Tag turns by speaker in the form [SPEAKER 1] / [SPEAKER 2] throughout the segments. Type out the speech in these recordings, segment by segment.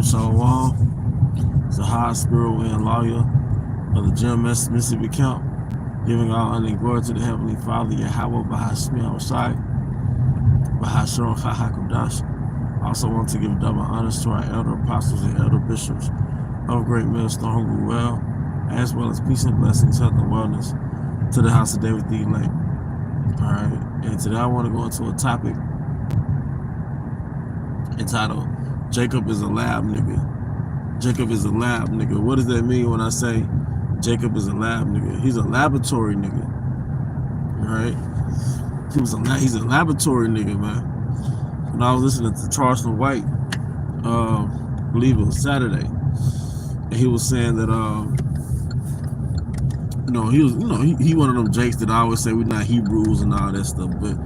[SPEAKER 1] Shalom. It's a high spirit and lawyer of the GMS Mississippi Camp, giving all honor and glory to the Heavenly Father, Yahweh, Bahashmi Hosai, Bahashon Hahakudash. I also want to give double honors to our elder apostles and elder bishops of Great Millstone who well, as well as peace and blessings, health and wellness to the house of David the elect. All right, and today I want to go into a topic entitled Jacob is a lab nigga. Jacob is a lab nigga. What does that mean when I say Jacob is a lab nigga? He's a laboratory nigga. Right? He's a laboratory nigga, man. When I was listening to Charleston White, I believe it was Saturday, and he was saying that he one of them jakes that I always say we're not Hebrews and all that stuff, but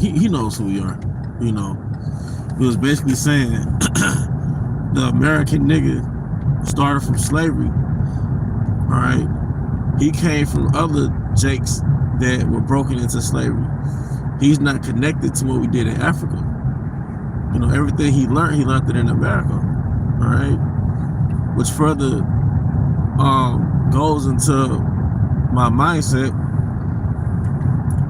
[SPEAKER 1] he knows who we are, you know. He was basically saying the American nigga started from slavery. All right, he came from other jakes that were broken into slavery. He's not connected to what we did in Africa. You know, everything he learned it in America. All right, which further goes into my mindset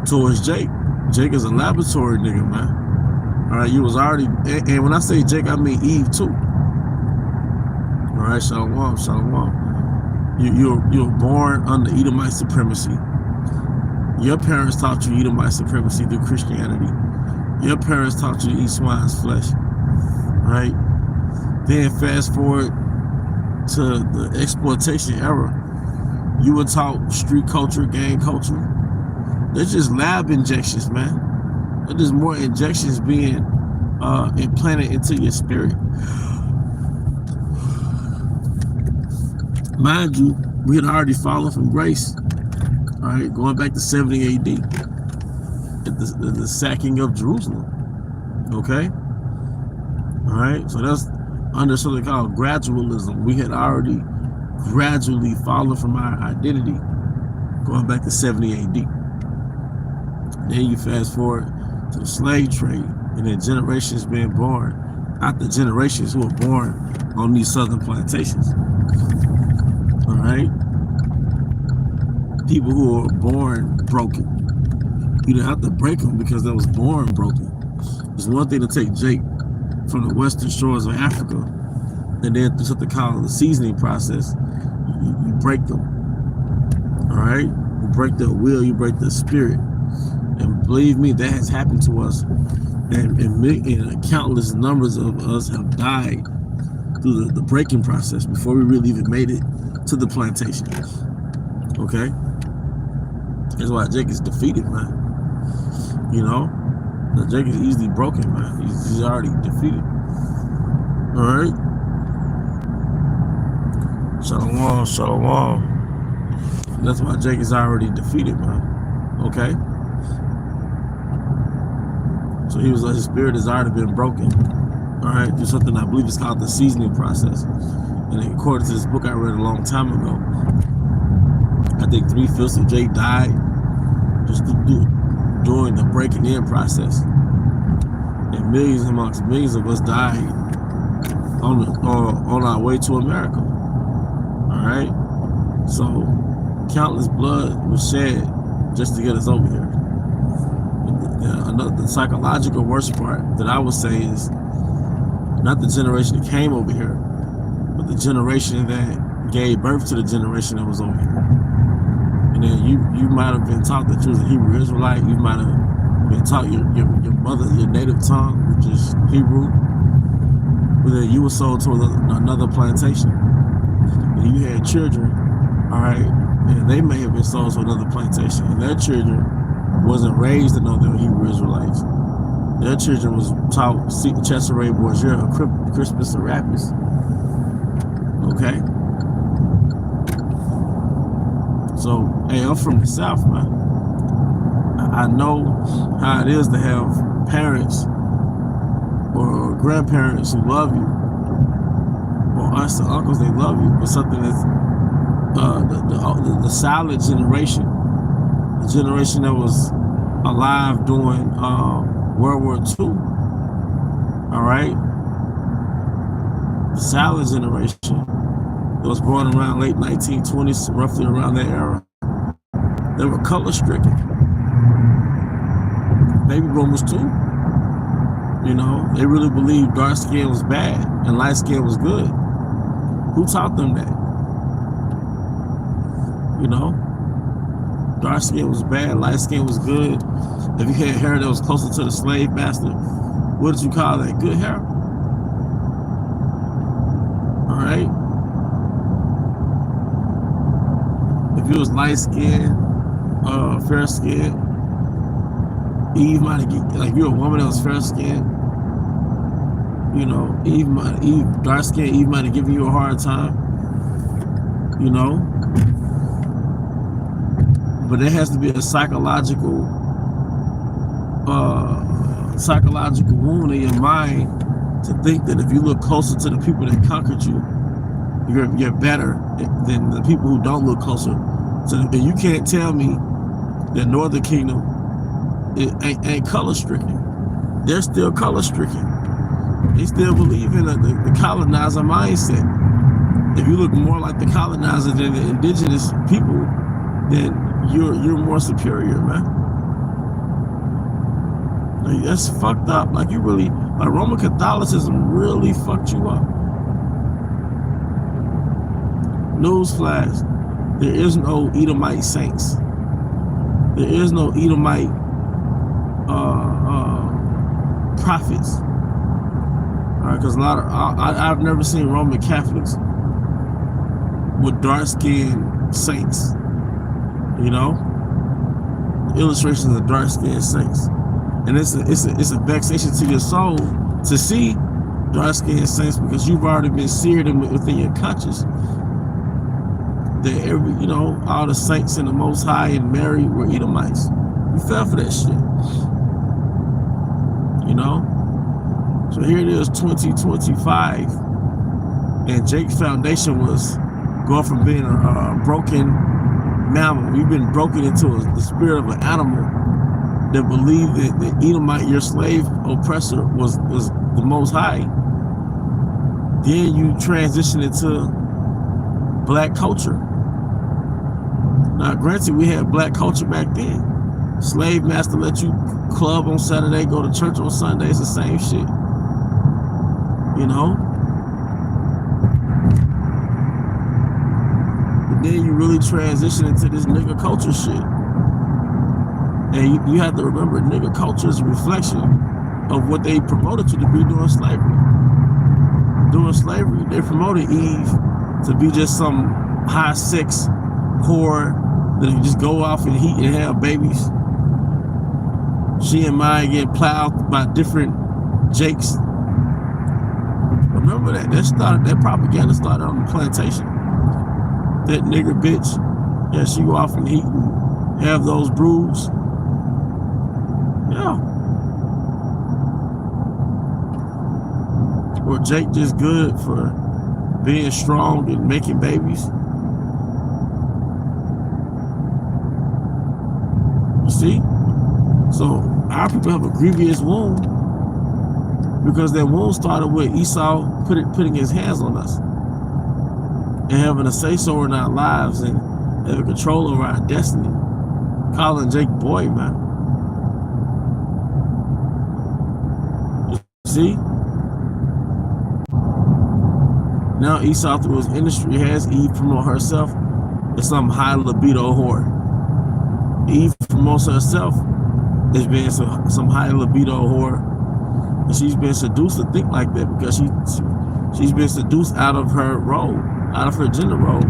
[SPEAKER 1] towards Jake. Jake is a laboratory nigga, man. All right, you was already, and when I say Jake, I mean Eve too. All right, shalom, shalom. You're born under Edomite supremacy. Your parents taught you Edomite supremacy through Christianity. Your parents taught you to eat swine's flesh. Right? Then fast forward to the exploitation era. You were taught street culture, gang culture. They're just lab injections, man. There's more injections being implanted into your spirit. Mind you, we had already fallen from grace. All right, going back to 70 AD, at the sacking of Jerusalem. Okay? All right, so that's under something called gradualism. We had already gradually fallen from our identity, going back to 70 AD. Then you fast forward to the slave trade, and then generations being born after generations who are born on these southern plantations. All right, people who are born broken. You didn't have to break them because they was born broken. It's one thing to take Jake from the western shores of Africa, and then through something called the seasoning process, you break them. All right, you break their will, you break their spirit. And believe me, that has happened to us. And countless numbers of us have died through the breaking process before we really even made it to the plantation. Okay? That's why Jake is defeated, man. You know? Jake is easily broken, man. He's already defeated. Alright? Shalom, shalom. That's why Jake is already defeated, man. Okay? So his spirit has already been broken, all right, through something I believe is called the seasoning process. And according to this book I read a long time ago, I think 3/5 of Jake died just during the breaking in process. And amongst millions of us died on our way to America, all right? So countless blood was shed just to get us over here. The psychological worst part that I would say is not the generation that came over here, but the generation that gave birth to the generation that was over here. And then you might have been taught that you was a Hebrew Israelite. You might have been taught your mother, your native tongue, which is Hebrew. But then you were sold to another plantation. And you had children, all right, and they may have been sold to another plantation, and their children wasn't raised to know they were Hebrew Israelites. Their children was taught Cesare Borgia, Crispus Serapis. Okay? So, hey, I'm from the South, man. I know how it is to have parents or grandparents who love you, or aunts and uncles, they love you, but something that's the silent generation, the generation that was alive during World War II, all right? Salad generation that was born around late 1920s, roughly around that era. They were color stricken. Baby boomers too. You know, they really believed dark skin was bad and light skin was good. Who taught them that? You know, dark skin was bad, light skin was good. If you had hair that was closer to the slave master, what did you call that? Good hair? All right. If you was light skinned, fair skinned, Eve might have, like, you're a woman that was fair skinned, you know, Eve dark skinned, Eve might have given you a hard time, you know. But there has to be a psychological wound in your mind to think that if you look closer to the people that conquered you, you're better than the people who don't look closer. So and you can't tell me that Northern Kingdom ain't color stricken. They're still color stricken. They still believe in the colonizer mindset. If you look more like the colonizer than the indigenous people, then you're more superior, man. Like, that's fucked up. Like, you really, like, Roman Catholicism really fucked you up. Newsflash: there is no Edomite saints. There is no Edomite prophets. All right, because a lot of I've never seen Roman Catholics with dark-skinned saints. You know, illustrations of dark-skinned saints, and it's a vexation to your soul to see dark-skinned saints, because you've already been seared within your conscience that all the saints and the Most High and Mary were Edomites. You fell for that shit. You know? So here it is, 2025, and Jake's foundation was going from being a broken mammal. We've been broken into the spirit of an animal that believed that the Edomite, your slave oppressor, was the Most High. Then you transition into black culture. Now, granted, we had black culture back then. Slave master let you club on Saturday, go to church on Sunday. It's the same shit. You know? But then you really transition into this nigga culture shit. And you have to remember, nigga culture is a reflection of what they promoted you to be during slavery. During slavery, they promoted Eve to be just some high sex whore that you just go off and heat and have babies. She and mine get plowed by different Jakes. Remember that? That propaganda started on the plantation. That nigger bitch, yeah, she go off and heat and have those broods. Yeah. Or Jake just good for being strong and making babies. You see? So our people have a grievous wound because that wound started with Esau putting his hands on us and having a say-so in our lives and having control over our destiny. Calling Jake boy, man. You see? Now Esau, through his industry, has Eve promote herself as some high libido whore. Eve promotes herself as being some high libido whore, and she's been seduced to think like that because she's been seduced out of her role, out of her gender role.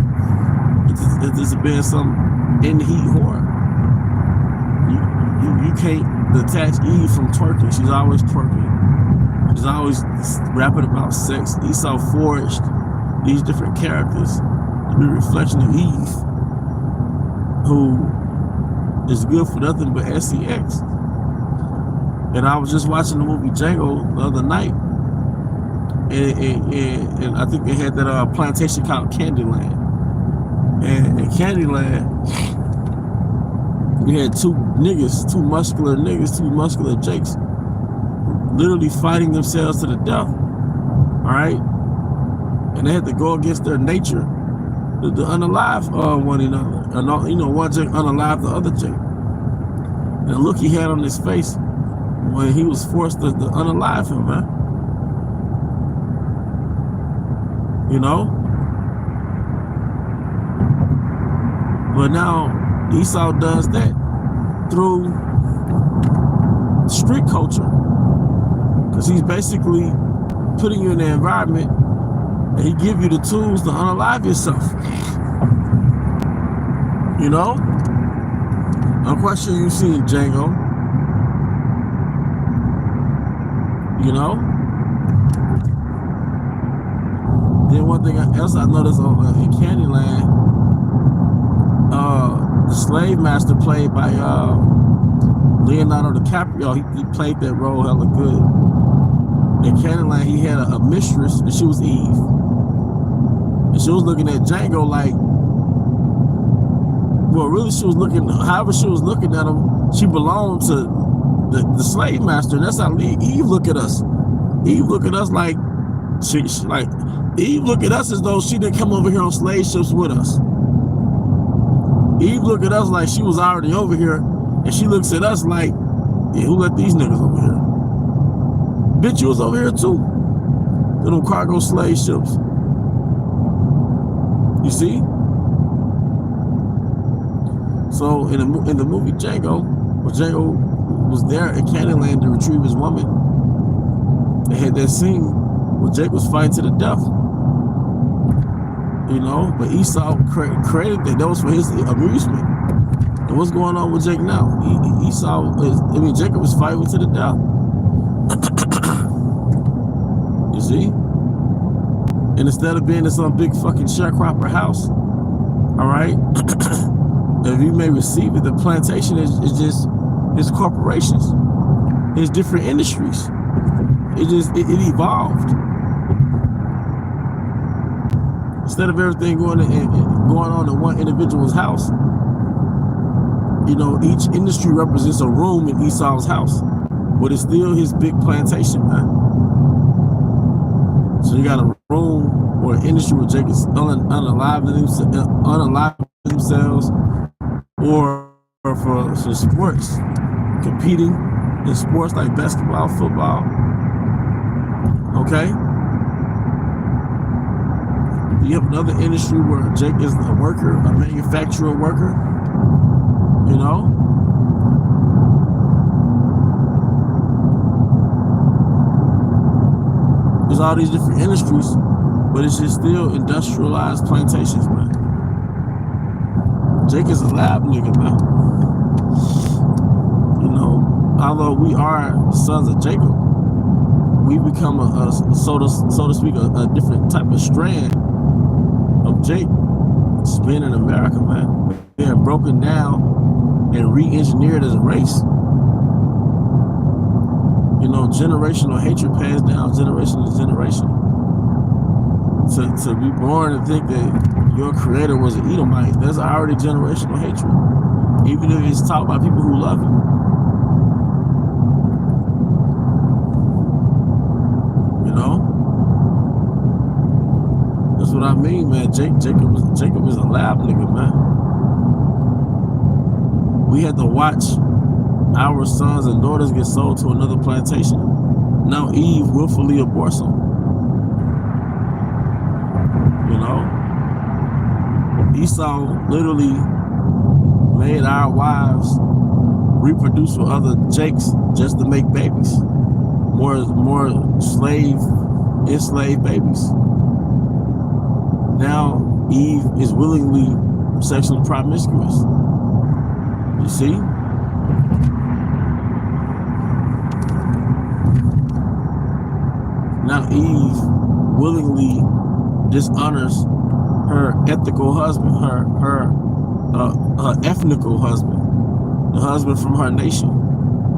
[SPEAKER 1] It's been some in the heat whore. You can't detach Eve from twerking. She's always twerking. She's always rapping about sex. Esau forged these different characters to be a reflection of Eve, who is good for nothing but SEX. And I was just watching the movie Django the other night, and I think they had that plantation called Candyland. And in Candyland, we had two muscular Jakes, literally fighting themselves to the death. All right, and they had to go against their nature to unalive one another. And, you know, one Jake unalive the other Jake. And the look he had on his face when he was forced to unalive him, man. You know? But now Esau does that through street culture. Because he's basically putting you in the environment and he give you the tools to unalive yourself. You know? I'm quite sure you've seen Django. You know? Then one thing else I noticed in Candyland, the slave master played by Leonardo DiCaprio, he played that role hella good. In Candyland, he had a mistress, and she was Eve. And she was looking at Django like, well, really she was looking, however she was looking at him, she belonged to the slave master. And that's how Eve look at us. Eve look at us like, Eve look at us as though she didn't come over here on slave ships with us. Eve look at us like she was already over here, and she looks at us like, yeah, who let these niggas over here? Bitch, you was over here too. Little cargo slave ships. You see? So in the movie Django, when Django was there in Candyland to retrieve his woman, they had that scene where Jake was fighting to the death. You know, but Esau created that. That was for his amusement. And what's going on with Jake now? Jacob is fighting to the death. You see? And instead of being in some big fucking sharecropper house, all right, if you may receive it, the plantation is just, it's corporations. It's different industries. It evolved. Instead of everything going on in one individual's house, you know, each industry represents a room in Esau's house, but it's still his big plantation, man. So you got a room or an industry where Jake is unaliving themselves, or for sports, competing in sports like basketball, football. Okay? You have another industry where Jake is a worker, a manufacturer worker, you know? There's all these different industries, but it's just still industrialized plantations, man. Jake is a lab nigga, man. You know, although we are sons of Jacob, we become so to speak, a different type of strand of Jake. It's been in America, man. They're broken down and re-engineered as a race. You know, generational hatred passed down generation to generation. To be born and think that your creator was an Edomite, that's already generational hatred. Even if it's taught by people who love you. You know? That's what I mean, man. Jacob is a lab nigga, man. We had to watch our sons and daughters get sold to another plantation. Now Eve willfully aborts them. You know? Esau literally made our wives reproduce with other Jakes just to make babies. More enslaved babies. Now Eve is willingly sexually promiscuous. You see? Now Eve willingly dishonors her ethical husband, her ethnical husband, the husband from her nation,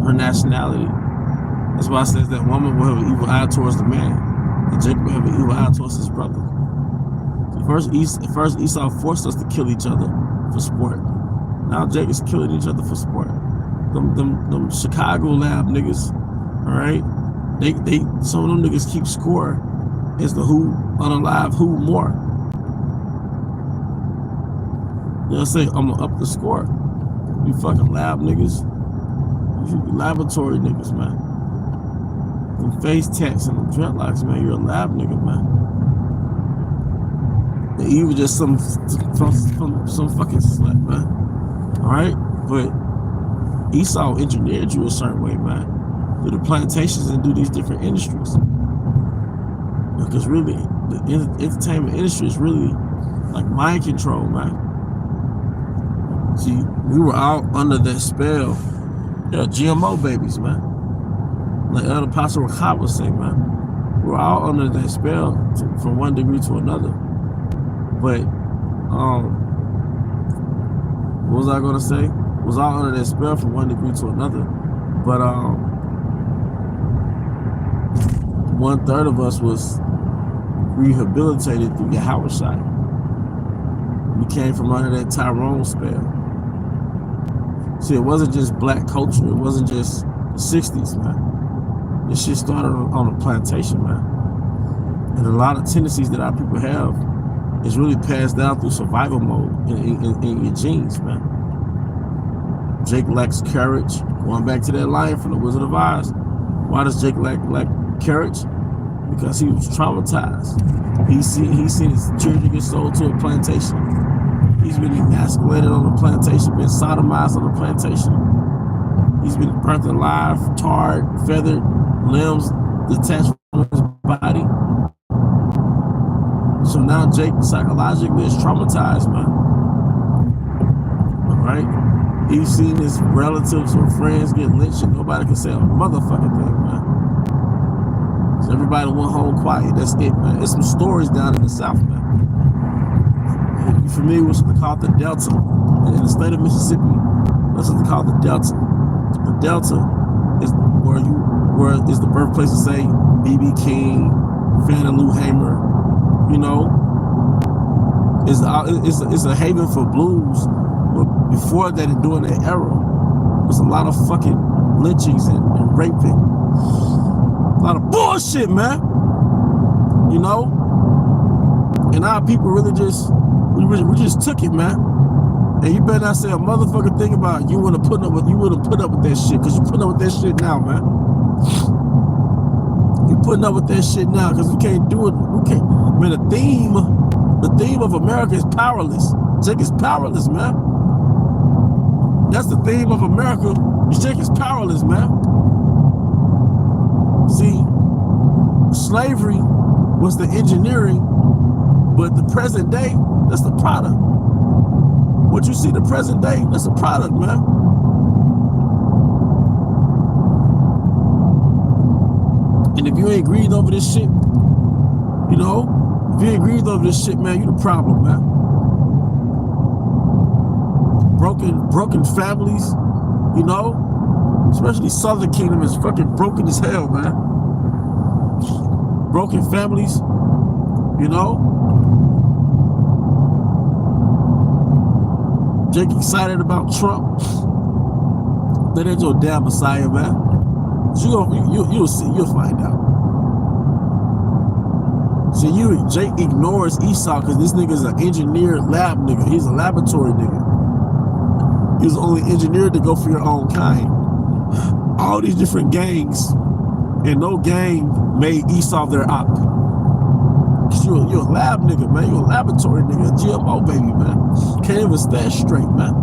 [SPEAKER 1] her nationality. That's why it says that woman will have an evil eye towards the man, and Jacob will have an evil eye towards his brother. First Esau forced us to kill each other for sport. Now Jacob's killing each other for sport. Them Chicago lab niggas, all right? Some of them niggas keep score It's the who unalive who more. They'll say, I'm gonna up the score. You fucking lab niggas. You laboratory niggas, man. Them face tats and them dreadlocks, man. You're a lab nigga, man. And you were just some fucking slut, man. Alright? But Esau engineered you a certain way, man. Do the plantations and do these different industries. Because really, the entertainment industry is really like mind control, man. See, we were all under that spell. They're GMO babies, man. Like Elder Pastor Rakhab was saying, man. We're all under that spell from one degree to another. But, what was I gonna say? Was all under that spell from one degree to another. But 1/3 of us was rehabilitated through Yahawashi. We came from under that Tyrone spell. See, it wasn't just black culture. It wasn't just the 60s, man. This shit started on a plantation, man. And a lot of tendencies that our people have is really passed down through survival mode in your genes, man. Jake lacks courage. Going back to that line from the Wizard of Oz. Why does Jake lack courage? Because he was traumatized. He's seen his children get sold to a plantation. He's been emasculated on the plantation, been sodomized on the plantation. He's been burnt alive, tarred, feathered, limbs detached from his body. So now Jake psychologically is traumatized, man. All right? He's seen his relatives or friends get lynched and nobody can say a motherfucking thing, man. So everybody went home quiet. That's it, man. There's some stories down in the South, man. If you're familiar with something called the Delta, in the state of Mississippi, that's something called the Delta. The Delta is where is the birthplace of, say, B.B. King, Fannie Lou Hamer. You know, it's a haven for blues. But before that and during that era, there's a lot of fucking lynchings and raping. A lot of bullshit, man. You know? And our people really just, we just took it, man. And you better not say a motherfucking thing about you wouldn't put up with that shit, because you putting up with that shit now, man. You putting up with that shit now, because we can't do it. We can't. Man, the theme of America is powerless. Jake is powerless, man. That's the theme of America. Jake is powerless, man. See, slavery was the engineering, but the present day, that's the product. What you see the present day, that's a product, man. And if you ain't grieved over this shit, you know, if you ain't grieved over this shit, man, you the problem, man. Broken families, you know, especially Southern Kingdom is fucking broken as hell, man. Broken families, you know. Jake excited about Trump. That ain't your damn Messiah, man. You'll see, you'll find out. See, Jake ignores Esau because this nigga's an engineered lab nigga. He's a laboratory nigga. He was only engineered to go for your own kind. All these different gangs, and no gang made Esau their op. You're a lab nigga, man. You're a laboratory nigga, a GMO baby, man. Can't even stand straight, man.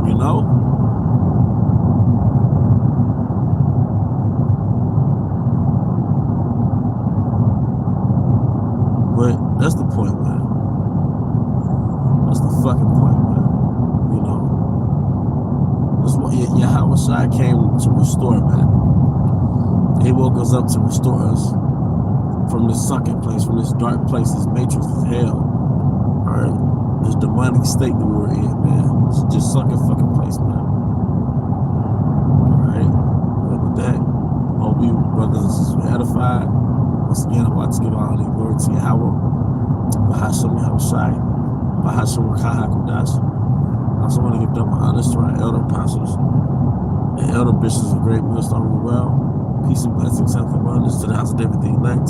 [SPEAKER 1] You know? But that's the point, man. That's the fucking point, man. You know? That's what Yahawashi came to restore, man. He woke us up to restore us from this sucking place, from this dark place, this matrix, this hell, alright? This demonic state that we were in, man. It's just sucking fucking place, man. Alright? But with that, I hope you brothers and sisters were edified. Once again, I'm about to give all the glory to Yahweh. Bahasham Yahawashi. Bahasham Rakaha Kudash. I also want to give double honors to our elder apostles and elder bishops of Great Millstone Well.
[SPEAKER 2] Peace and blessings, health and wellness to the house of everything elect.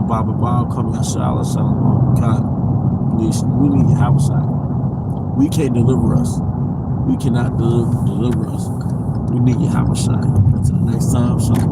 [SPEAKER 2] Bob, coming inshallah, shalom, God. We need your house side. We can't deliver us. We cannot deliver us. We need your house side. Until the next time, shalom.